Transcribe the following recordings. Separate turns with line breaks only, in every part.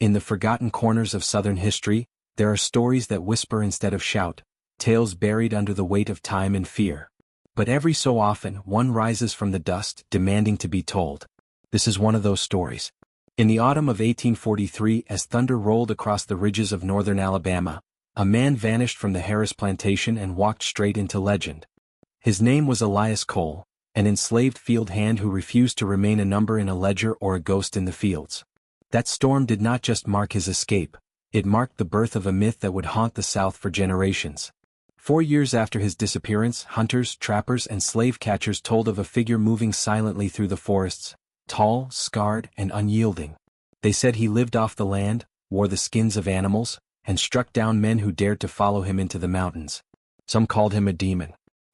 In the forgotten corners of Southern history, there are stories that whisper instead of shout, tales buried under the weight of time and fear. But every so often one rises from the dust, demanding to be told. This is one of those stories. In the autumn of 1843, as thunder rolled across the ridges of northern Alabama, a man vanished from the Harris plantation and walked straight into legend. His name was Elias Cole, an enslaved field hand who refused to remain a number in a ledger or a ghost in the fields. That storm did not just mark his escape, it marked the birth of a myth that would haunt the South for generations. 4 years after his disappearance, hunters, trappers, and slave catchers told of a figure moving silently through the forests, tall, scarred, and unyielding. They said he lived off the land, wore the skins of animals, and struck down men who dared to follow him into the mountains. Some called him a demon.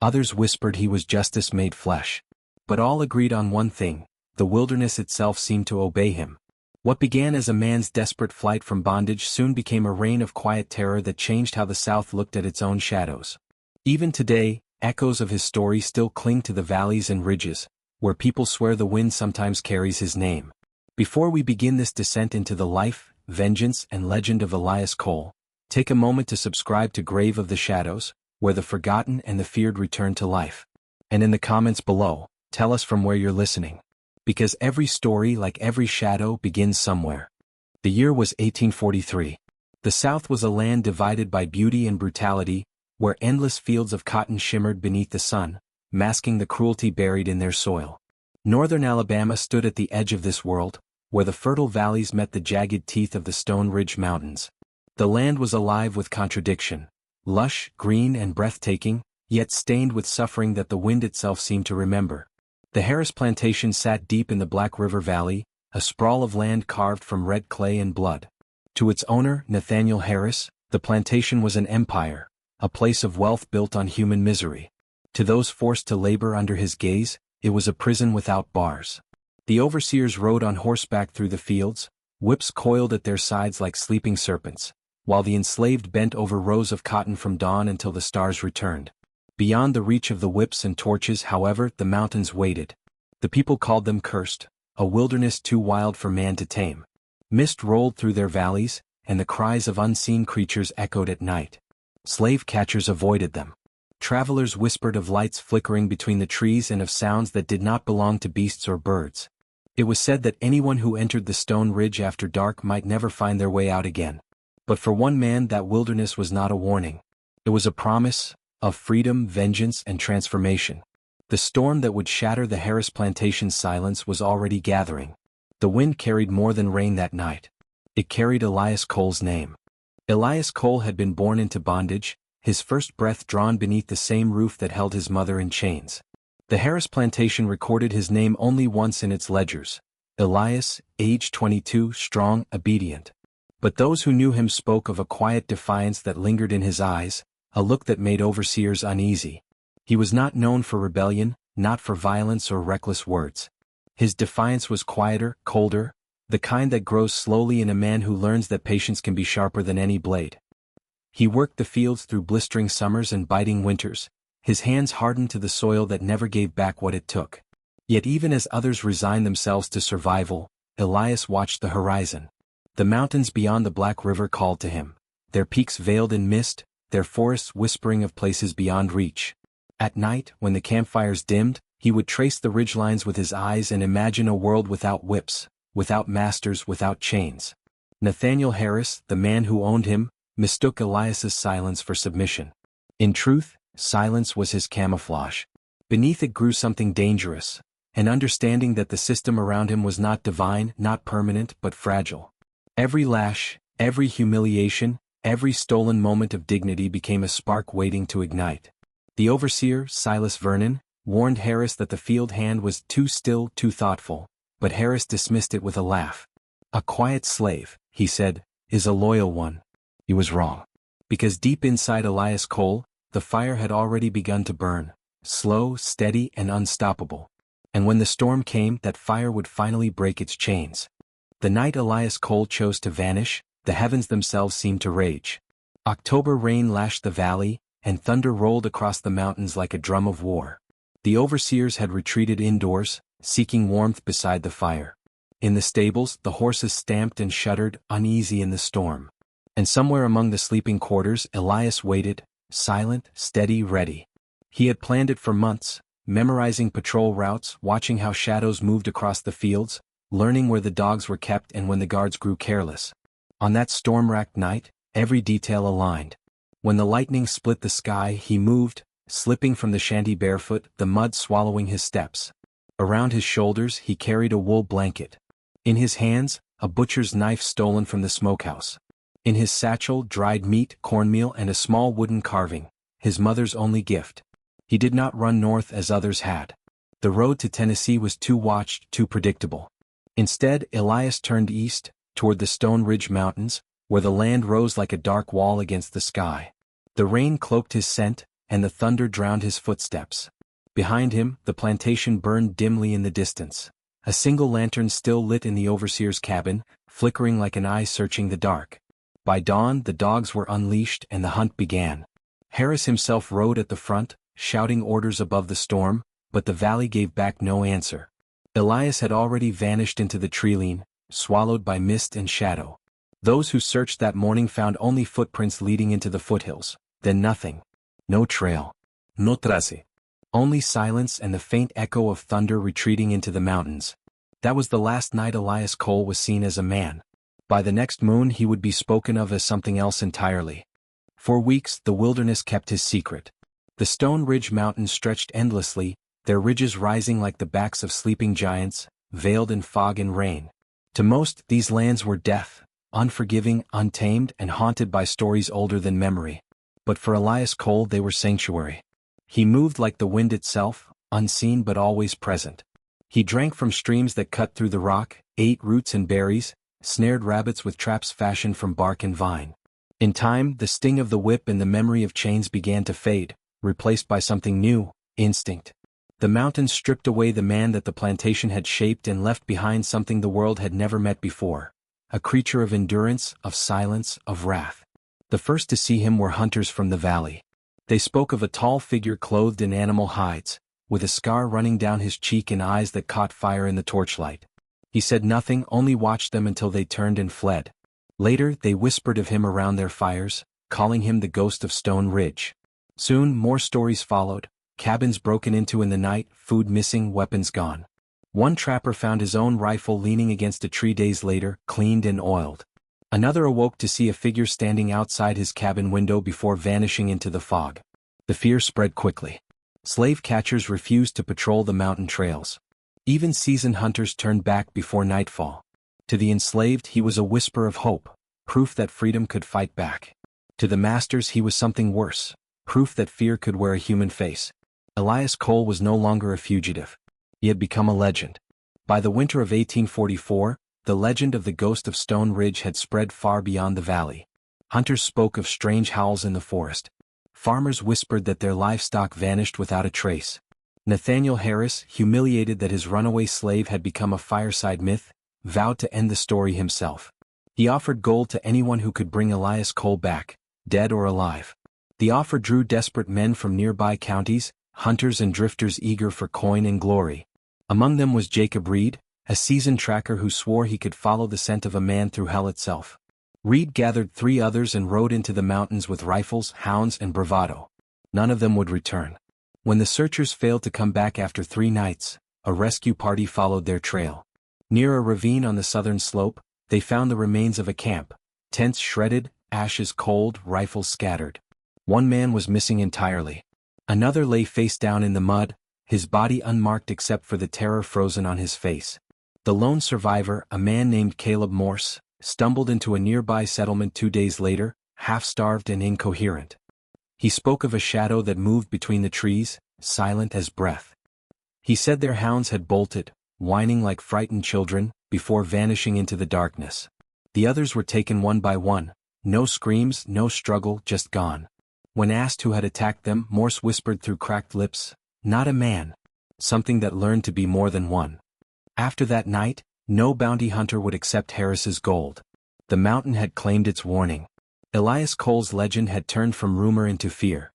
Others whispered he was justice made flesh. But all agreed on one thing: the wilderness itself seemed to obey him. What began as a man's desperate flight from bondage soon became a reign of quiet terror that changed how the South looked at its own shadows. Even today, echoes of his story still cling to the valleys and ridges, where people swear the wind sometimes carries his name. Before we begin this descent into the life, vengeance, and legend of Elias Cole, take a moment to subscribe to Grave of the Shadows, where the forgotten and the feared return to life. And in the comments below, tell us from where you're listening. Because every story, like every shadow, begins somewhere. The year was 1843. The South was a land divided by beauty and brutality, where endless fields of cotton shimmered beneath the sun, masking the cruelty buried in their soil. Northern Alabama stood at the edge of this world, where the fertile valleys met the jagged teeth of the Stone Ridge Mountains. The land was alive with contradiction, lush, green, and breathtaking, yet stained with suffering that the wind itself seemed to remember. The Harris plantation sat deep in the Black River Valley, a sprawl of land carved from red clay and blood. To its owner, Nathaniel Harris, the plantation was an empire, a place of wealth built on human misery. To those forced to labor under his gaze, it was a prison without bars. The overseers rode on horseback through the fields, whips coiled at their sides like sleeping serpents, while the enslaved bent over rows of cotton from dawn until the stars returned. Beyond the reach of the whips and torches, however, the mountains waited. The people called them cursed, a wilderness too wild for man to tame. Mist rolled through their valleys, and the cries of unseen creatures echoed at night. Slave catchers avoided them. Travelers whispered of lights flickering between the trees and of sounds that did not belong to beasts or birds. It was said that anyone who entered the Stone Ridge after dark might never find their way out again. But for one man, that wilderness was not a warning. It was a promise of freedom, vengeance, and transformation. The storm that would shatter the Harris plantation's silence was already gathering. The wind carried more than rain that night. It carried Elias Cole's name. Elias Cole had been born into bondage, his first breath drawn beneath the same roof that held his mother in chains. The Harris plantation recorded his name only once in its ledgers: Elias, age 22, strong, obedient. But those who knew him spoke of a quiet defiance that lingered in his eyes, a look that made overseers uneasy. He was not known for rebellion, not for violence or reckless words. His defiance was quieter, colder, the kind that grows slowly in a man who learns that patience can be sharper than any blade. He worked the fields through blistering summers and biting winters, his hands hardened to the soil that never gave back what it took. Yet even as others resigned themselves to survival, Elias watched the horizon. The mountains beyond the Black River called to him, their peaks veiled in mist, their forests whispering of places beyond reach. At night, when the campfires dimmed, he would trace the ridgelines with his eyes and imagine a world without whips, without masters, without chains. Nathaniel Harris, the man who owned him, mistook Elias's silence for submission. In truth, silence was his camouflage. Beneath it grew something dangerous, an understanding that the system around him was not divine, not permanent, but fragile. Every lash, every humiliation, every stolen moment of dignity became a spark waiting to ignite. The overseer, Silas Vernon, warned Harris that the field hand was too still, too thoughtful, but Harris dismissed it with a laugh. "A quiet slave," he said, "is a loyal one." He was wrong. Because deep inside Elias Cole, the fire had already begun to burn, slow, steady, and unstoppable. And when the storm came, that fire would finally break its chains. The night Elias Cole chose to vanish, the heavens themselves seemed to rage. October rain lashed the valley, and thunder rolled across the mountains like a drum of war. The overseers had retreated indoors, seeking warmth beside the fire. In the stables, the horses stamped and shuddered, uneasy in the storm. And somewhere among the sleeping quarters, Elias waited, silent, steady, ready. He had planned it for months, memorizing patrol routes, watching how shadows moved across the fields, learning where the dogs were kept and when the guards grew careless. On that storm-racked night, every detail aligned. When the lightning split the sky, he moved, slipping from the shanty barefoot, the mud swallowing his steps. Around his shoulders, he carried a wool blanket. In his hands, a butcher's knife stolen from the smokehouse. In his satchel, dried meat, cornmeal, and a small wooden carving, his mother's only gift. He did not run north as others had. The road to Tennessee was too watched, too predictable. Instead, Elias turned east, toward the Stone Ridge Mountains, where the land rose like a dark wall against the sky. The rain cloaked his scent, and the thunder drowned his footsteps. Behind him, the plantation burned dimly in the distance. A single lantern still lit in the overseer's cabin, flickering like an eye searching the dark. By dawn, the dogs were unleashed and the hunt began. Harris himself rode at the front, shouting orders above the storm, but the valley gave back no answer. Elias had already vanished into the treeline, swallowed by mist and shadow. Those who searched that morning found only footprints leading into the foothills, then nothing. No trail. No trace. Only silence and the faint echo of thunder retreating into the mountains. That was the last night Elias Cole was seen as a man. By the next moon he would be spoken of as something else entirely. For weeks the wilderness kept his secret. The Stone Ridge Mountains stretched endlessly, their ridges rising like the backs of sleeping giants, veiled in fog and rain. To most, these lands were death, unforgiving, untamed, and haunted by stories older than memory. But for Elias Cole they were sanctuary. He moved like the wind itself, unseen but always present. He drank from streams that cut through the rock, ate roots and berries, snared rabbits with traps fashioned from bark and vine. In time, the sting of the whip and the memory of chains began to fade, replaced by something new, instinct. The mountains stripped away the man that the plantation had shaped and left behind something the world had never met before. A creature of endurance, of silence, of wrath. The first to see him were hunters from the valley. They spoke of a tall figure clothed in animal hides, with a scar running down his cheek and eyes that caught fire in the torchlight. He said nothing, only watched them until they turned and fled. Later, they whispered of him around their fires, calling him the ghost of Stone Ridge. Soon, more stories followed, cabins broken into in the night, food missing, weapons gone. One trapper found his own rifle leaning against a tree days later, cleaned and oiled. Another awoke to see a figure standing outside his cabin window before vanishing into the fog. The fear spread quickly. Slave catchers refused to patrol the mountain trails. Even seasoned hunters turned back before nightfall. To the enslaved he was a whisper of hope, proof that freedom could fight back. To the masters he was something worse, proof that fear could wear a human face. Elias Cole was no longer a fugitive. He had become a legend. By the winter of 1844, the legend of the ghost of Stone Ridge had spread far beyond the valley. Hunters spoke of strange howls in the forest. Farmers whispered that their livestock vanished without a trace. Nathaniel Harris, humiliated that his runaway slave had become a fireside myth, vowed to end the story himself. He offered gold to anyone who could bring Elias Cole back, dead or alive. The offer drew desperate men from nearby counties, hunters and drifters eager for coin and glory. Among them was Jacob Reed, a seasoned tracker who swore he could follow the scent of a man through hell itself. Reed gathered 3 others and rode into the mountains with rifles, hounds, and bravado. None of them would return. When the searchers failed to come back after 3 nights, a rescue party followed their trail. Near a ravine on the southern slope, they found the remains of a camp, tents shredded, ashes cold, rifles scattered. One man was missing entirely. Another lay face down in the mud, his body unmarked except for the terror frozen on his face. The lone survivor, a man named Caleb Morse, stumbled into a nearby settlement 2 days later, half-starved and incoherent. He spoke of a shadow that moved between the trees, silent as breath. He said their hounds had bolted, whining like frightened children, before vanishing into the darkness. The others were taken one by one, no screams, no struggle, just gone. When asked who had attacked them, Morse whispered through cracked lips, "Not a man. Something that learned to be more than one." After that night, no bounty hunter would accept Harris's gold. The mountain had claimed its warning. Elias Cole's legend had turned from rumor into fear.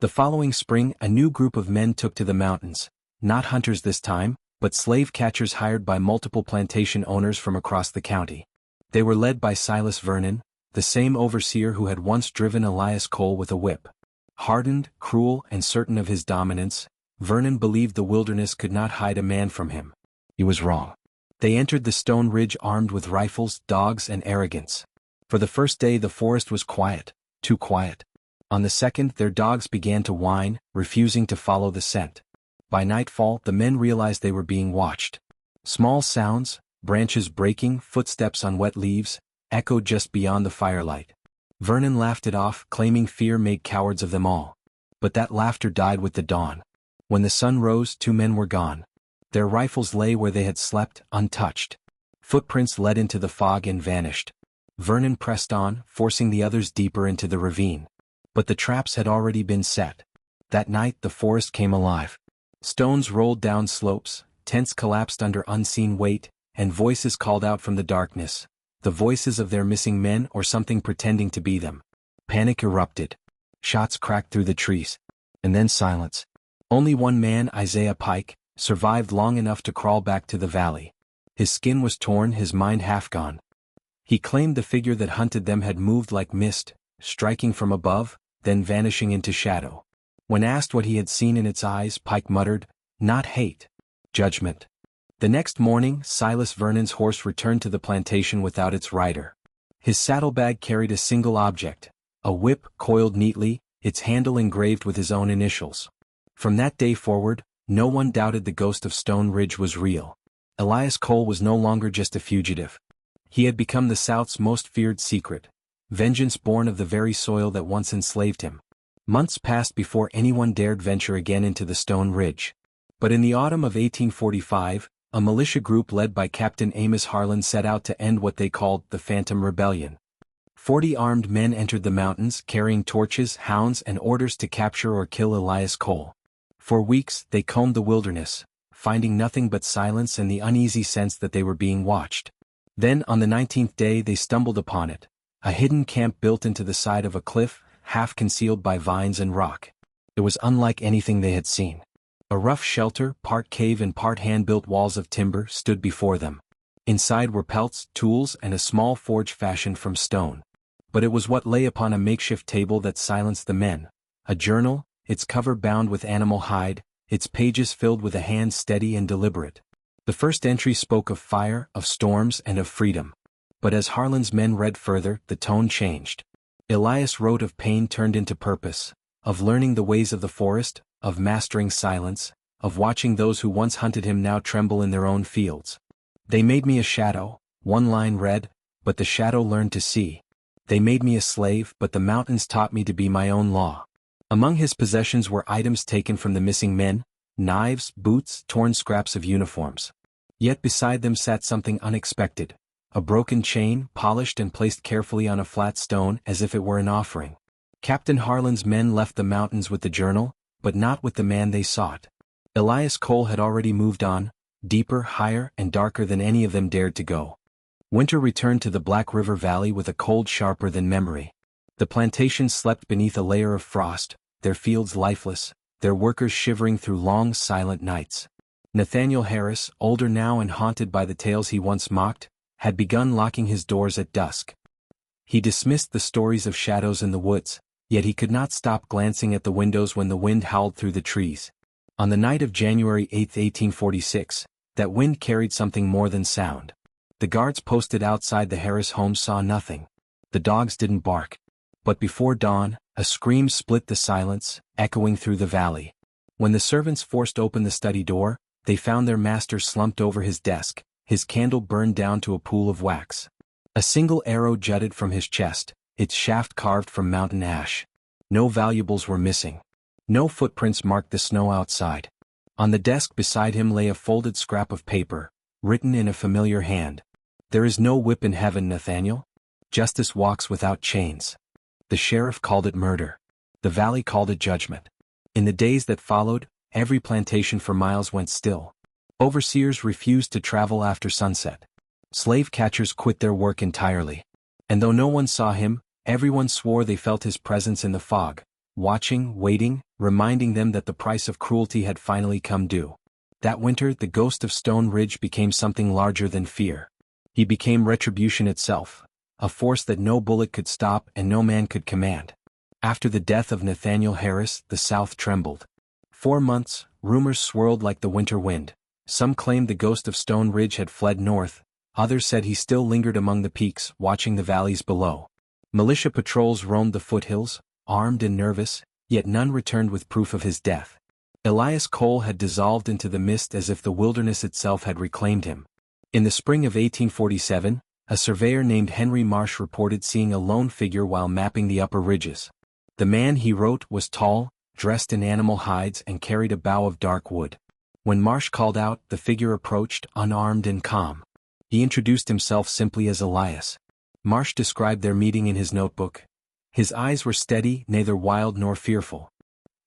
The following spring, a new group of men took to the mountains, not hunters this time, but slave catchers hired by multiple plantation owners from across the county. They were led by Silas Vernon, the same overseer who had once driven Elias Cole with a whip. Hardened, cruel, and certain of his dominance, Vernon believed the wilderness could not hide a man from him. He was wrong. They entered the Stone Ridge armed with rifles, dogs, and arrogance. For the first day the forest was quiet, too quiet. On the second their dogs began to whine, refusing to follow the scent. By nightfall the men realized they were being watched. Small sounds, branches breaking, footsteps on wet leaves, echoed just beyond the firelight. Vernon laughed it off, claiming fear made cowards of them all. But that laughter died with the dawn. When the sun rose, 2 men were gone. Their rifles lay where they had slept, untouched. Footprints led into the fog and vanished. Vernon pressed on, forcing the others deeper into the ravine. But the traps had already been set. That night the forest came alive. Stones rolled down slopes, tents collapsed under unseen weight, and voices called out from the darkness. The voices of their missing men or something pretending to be them. Panic erupted. Shots cracked through the trees. And then silence. Only one man, Isaiah Pike, survived long enough to crawl back to the valley. His skin was torn, his mind half gone. He claimed the figure that hunted them had moved like mist, striking from above, then vanishing into shadow. When asked what he had seen in its eyes, Pike muttered, "Not hate. Judgment." The next morning, Silas Vernon's horse returned to the plantation without its rider. His saddlebag carried a single object, a whip coiled neatly, its handle engraved with his own initials. From that day forward, no one doubted the ghost of Stone Ridge was real. Elias Cole was no longer just a fugitive. He had become the South's most feared secret, vengeance born of the very soil that once enslaved him. Months passed before anyone dared venture again into the Stone Ridge. But in the autumn of 1845, a militia group led by Captain Amos Harlan set out to end what they called the Phantom Rebellion. 40 armed men entered the mountains carrying torches, hounds, and orders to capture or kill Elias Cole. For weeks, they combed the wilderness, finding nothing but silence and the uneasy sense that they were being watched. Then, on the 19th day, they stumbled upon it, a hidden camp built into the side of a cliff, half concealed by vines and rock. It was unlike anything they had seen. A rough shelter, part cave and part hand-built walls of timber, stood before them. Inside were pelts, tools, and a small forge fashioned from stone. But it was what lay upon a makeshift table that silenced the men. A journal, its cover bound with animal hide, its pages filled with a hand steady and deliberate. The first entry spoke of fire, of storms, and of freedom. But as Harlan's men read further, the tone changed. Elias wrote of pain turned into purpose, of learning the ways of the forest, of mastering silence, of watching those who once hunted him now tremble in their own fields. "They made me a shadow," one line read, "but the shadow learned to see. They made me a slave, but the mountains taught me to be my own law." Among his possessions were items taken from the missing men, knives, boots, torn scraps of uniforms. Yet beside them sat something unexpected, a broken chain, polished and placed carefully on a flat stone as if it were an offering. Captain Harlan's men left the mountains with the journal, but not with the man they sought. Elias Cole had already moved on, deeper, higher, and darker than any of them dared to go. Winter returned to the Black River Valley with a cold sharper than memory. The plantations slept beneath a layer of frost, their fields lifeless, their workers shivering through long, silent nights. Nathaniel Harris, older now and haunted by the tales he once mocked, had begun locking his doors at dusk. He dismissed the stories of shadows in the woods, yet he could not stop glancing at the windows when the wind howled through the trees. On the night of January 8, 1846, that wind carried something more than sound. The guards posted outside the Harris home saw nothing. The dogs didn't bark. But before dawn, a scream split the silence, echoing through the valley. When the servants forced open the study door, they found their master slumped over his desk, his candle burned down to a pool of wax. A single arrow jutted from his chest, its shaft carved from mountain ash. No valuables were missing. No footprints marked the snow outside. On the desk beside him lay a folded scrap of paper, written in a familiar hand. "There is no whip in heaven, Nathaniel. Justice walks without chains." The sheriff called it murder. The valley called it judgment. In the days that followed, every plantation for miles went still. Overseers refused to travel after sunset. Slave catchers quit their work entirely. And though no one saw him, everyone swore they felt his presence in the fog, watching, waiting, reminding them that the price of cruelty had finally come due. That winter the ghost of Stone Ridge became something larger than fear. He became retribution itself, a force that no bullet could stop and no man could command. After the death of Nathaniel Harris, the South trembled. 4 months, rumors swirled like the winter wind. Some claimed the ghost of Stone Ridge had fled north, others said he still lingered among the peaks, watching the valleys below. Militia patrols roamed the foothills, armed and nervous, yet none returned with proof of his death. Elias Cole had dissolved into the mist as if the wilderness itself had reclaimed him. In the spring of 1847, a surveyor named Henry Marsh reported seeing a lone figure while mapping the upper ridges. The man, he wrote, was tall, dressed in animal hides and carried a bough of dark wood. When Marsh called out, the figure approached, unarmed and calm. He introduced himself simply as Elias. Marsh described their meeting in his notebook. His eyes were steady, neither wild nor fearful.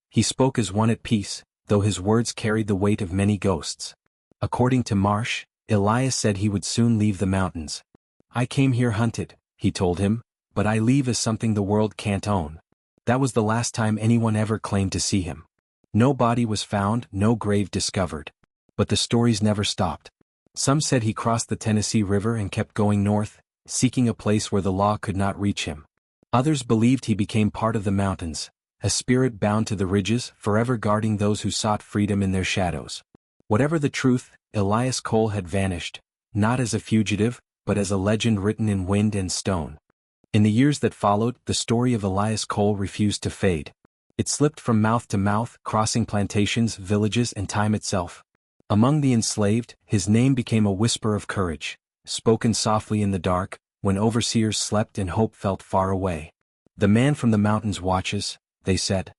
He spoke as one at peace, though his words carried the weight of many ghosts. According to Marsh, Elias said he would soon leave the mountains. "I came here hunted," he told him, "but I leave as something the world can't own." That was the last time anyone ever claimed to see him. No body was found, no grave discovered. But the stories never stopped. Some said he crossed the Tennessee River and kept going north, seeking a place where the law could not reach him. Others believed he became part of the mountains, a spirit bound to the ridges, forever guarding those who sought freedom in their shadows. Whatever the truth, Elias Cole had vanished, not as a fugitive, but as a legend written in wind and stone. In the years that followed, the story of Elias Cole refused to fade. It slipped from mouth to mouth, crossing plantations, villages, and time itself. Among the enslaved, his name became a whisper of courage, spoken softly in the dark, when overseers slept and hope felt far away. "The man from the mountains watches," they said.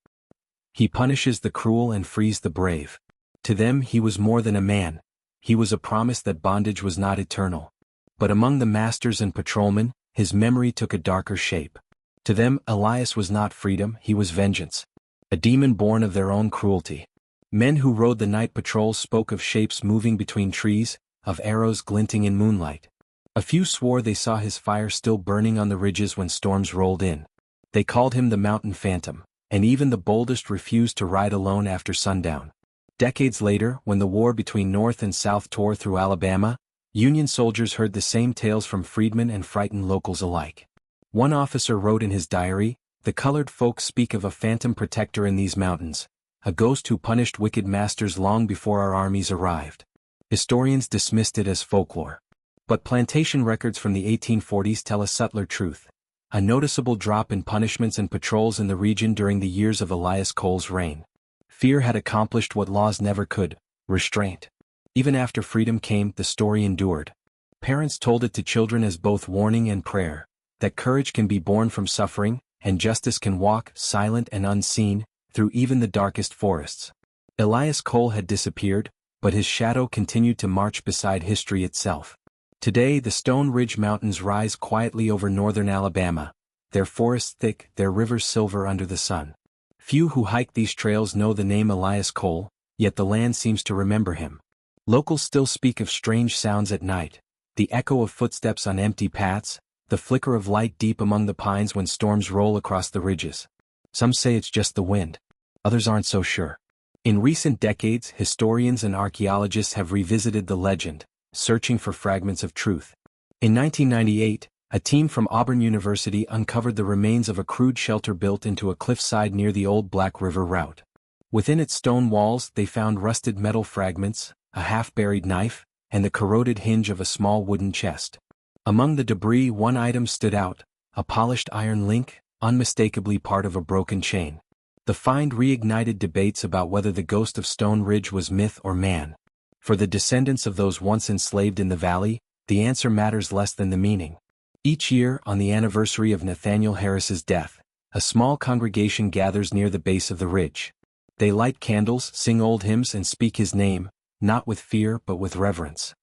"He punishes the cruel and frees the brave." To them he was more than a man. He was a promise that bondage was not eternal. But among the masters and patrolmen, his memory took a darker shape. To them, Elias was not freedom, he was vengeance. A demon born of their own cruelty. Men who rode the night patrols spoke of shapes moving between trees, of arrows glinting in moonlight. A few swore they saw his fire still burning on the ridges when storms rolled in. They called him the Mountain Phantom, and even the boldest refused to ride alone after sundown. Decades later, when the war between North and South tore through Alabama, Union soldiers heard the same tales from freedmen and frightened locals alike. One officer wrote in his diary, "The colored folks speak of a phantom protector in these mountains, a ghost who punished wicked masters long before our armies arrived." Historians dismissed it as folklore. But plantation records from the 1840s tell a subtler truth. A noticeable drop in punishments and patrols in the region during the years of Elias Cole's reign. Fear had accomplished what laws never could, restraint. Even after freedom came, the story endured. Parents told it to children as both warning and prayer, that courage can be born from suffering, and justice can walk, silent and unseen, through even the darkest forests. Elias Cole had disappeared, but his shadow continued to march beside history itself. Today the Stone Ridge Mountains rise quietly over northern Alabama, their forests thick, their rivers silver under the sun. Few who hike these trails know the name Elias Cole, yet the land seems to remember him. Locals still speak of strange sounds at night, the echo of footsteps on empty paths, the flicker of light deep among the pines when storms roll across the ridges. Some say it's just the wind. Others aren't so sure. In recent decades, historians and archaeologists have revisited the legend, searching for fragments of truth. In 1998, a team from Auburn University uncovered the remains of a crude shelter built into a cliffside near the old Black River route. Within its stone walls, they found rusted metal fragments, a half-buried knife, and the corroded hinge of a small wooden chest. Among the debris, one item stood out, a polished iron link, unmistakably part of a broken chain. The find reignited debates about whether the ghost of Stone Ridge was myth or man. For the descendants of those once enslaved in the valley, the answer matters less than the meaning. Each year, on the anniversary of Nathaniel Harris's death, a small congregation gathers near the base of the ridge. They light candles, sing old hymns and speak his name, not with fear but with reverence.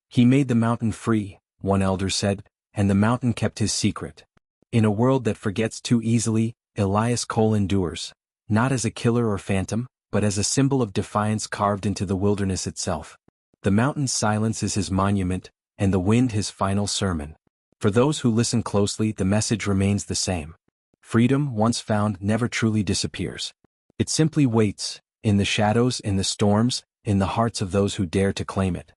"He made the mountain free," one elder said, "and the mountain kept his secret." In a world that forgets too easily, Elias Cole endures, not as a killer or phantom, but as a symbol of defiance carved into the wilderness itself. The mountain's silence is his monument, and the wind his final sermon. For those who listen closely, the message remains the same. Freedom, once found, never truly disappears. It simply waits, in the shadows, in the storms, in the hearts of those who dare to claim it.